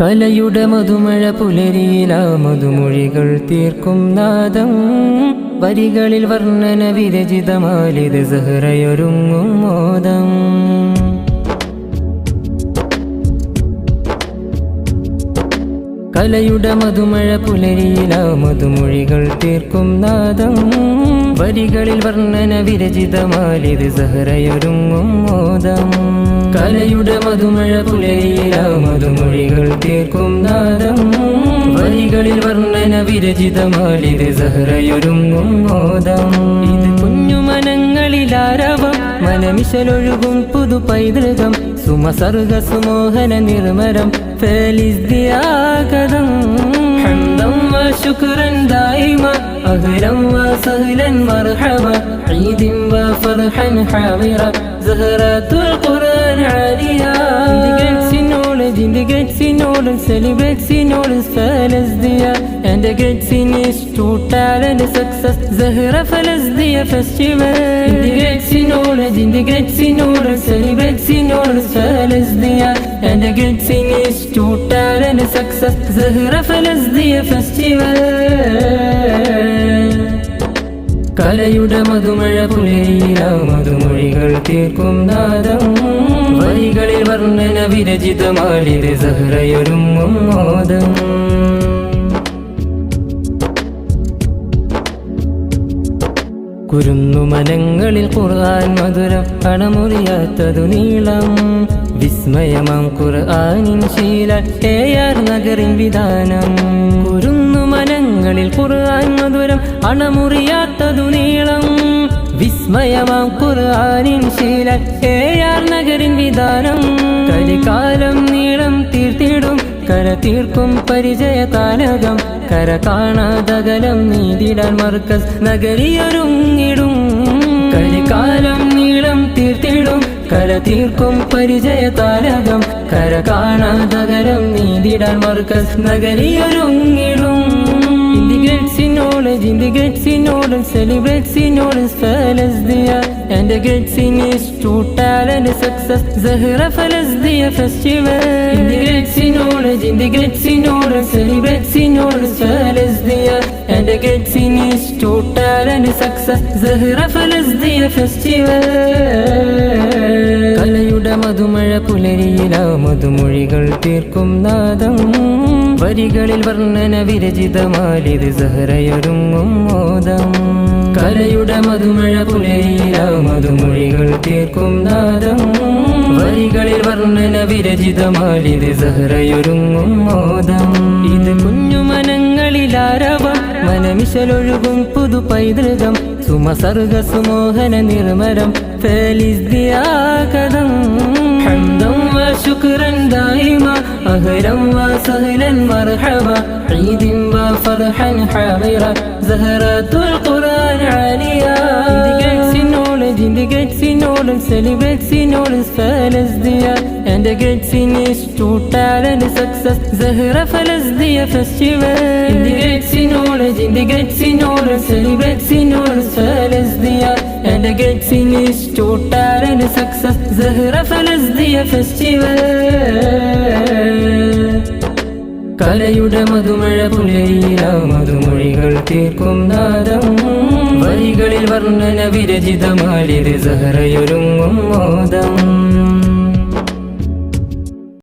കലയുടെ മധുമഴ പുലരിയിലാ മധുമൊഴികൾ തീർക്കും നാദം. വരികളിൽ വർണ്ണന വിരചിതമാലിത് സഹറയൊരുങ്ങും മോദം. കലയുടെ മധുമഴ പുലരിയിലാ മധുമൊഴികൾ തീർക്കും നാദം. വരികളിൽ വർണ്ണന വിരചിതമാലിത് സഹറയൊരുങ്ങും മോദം. കലയുടെ മധുമഴ പുലരിയിലാ മധുമൊഴികൾ തീർക്കും നാദം. വരികളിൽ വർണ്ണന വിരചിതമാലിത് സഹറയൊരുങ്ങും മോദം. ഇത് കുഞ്ഞുമനങ്ങളിലാരവം മനമിശലൊഴുകും പുതു പൈതൃകം. സുമസർഗ സുമോഹന നിർമരം ഫേലിസ് ദിയാകദം. ഹംദം വ ശുക്രൻ ദായിമ അഹ്ലൻ വ സഹ്ലൻ മർഹബ. ഈദിൻ വ ഫർഹൻ ഹാദിറ സഹറത്തുൽ ഖുർആൻ Alia. In the gates in order, celebrates in order, Falasdia. And the gates in is total and success, Zahra Falasdia festival. In the gates in order, in the gates in order, celebrates in order, Falasdia. And the gates in is total and success, Zahra Falasdia festival. കലയുടെ മധുമഴ പുലരിയിലാ മധുമൊഴികൾ തീർക്കും നാദം. വരികളിൽ വർണ്ണന വിരചിതമാലിത് സഹറയൊരുങ്ങും മോദം. കുരുന്നുമനങ്ങളിൽ ഖുർആൻ മധുരം അണമുറിയാത്തതു നീളം. വിസ്മയമാം ഖുർആനിൻ ശീലം AR നഗറിൻ വിധാനം. കുരുന്നുമനങ്ങളിൽ ഖുർആൻ മധുരം അണമുറിയാത്തതു നീളം. വിസ്മയമാം ഖുർആനിൻ ശീലം AR നഗറിൻ വിധാനം. കലികാലം നീളം തീർത്തിടും കര തീർക്കും പരിചയ താലകം. കര കാണാതകലം നീതിടാൻ മർക്കസ് നഗരിയൊരുങ്ങിടും. കലികാലം നീളം തീർത്തിടും കര തീർക്കും പരിചയ താലകം. കര കാണാതകലം നീതിടാൻ Markaz നഗരിയൊരുങ്ങിടും. In the gates in knowledge, in the gates in order, celebrates in order, Falasdia. And the gates in is total and success, Zahra Falasdia festival. In the gates in knowledge, in the gates in order, celebrates in order, Falasdia. And the gates in is total and success, Zahra Falasdia festival. കലയുടെ മധുമഴ പുലരിയിലാ മധുമൊഴികൾ തീർക്കും നാദം. വരികളിൽ വർണ്ണന വിരചിതമാലിത് സഹറയൊരുങ്ങും മോദം. കലയുടെ മധുമഴ പുലരിയിലാ മധുമൊഴികൾ തീർക്കും നാദം. വരികളിൽ വർണ്ണന വിരചിതമാലിത് സഹറയൊരുങ്ങും മോദം. ഇത് കുഞ്ഞുമനങ്ങളിലാരവം മനമിശലൊഴുകും പുതു പൈതൃകം. സുമസർഗ സുമോഹന നിർമരം ഫേലിസ് ദിയാകദം. ഹംദം വ ശുക്രൻ ദായിമ അഹ്ലൻ വ സഹ്ലൻ മർഹബ. ഈദിൻ വ ഫർഹൻ ഹാദിറ സഹറത്തുൽ ഖുർആൻ Alia. In the gates in order, celebrates in order, Falasdia. And the gates in is total and success, Zahra Falasdia festival. In the gates in order, in the gates in order, celebrates in order, Falasdia. And the gates in is total and success, Zahra Falasdia festival. കലയുടെ മധുമഴ പുലരിയിലാ മധുമൊഴികൾ തീർക്കും നാദം. വരികളിൽ വർണ്ണന വിരചിതമാലിത് സഹറയൊരുങ്ങും മോദം.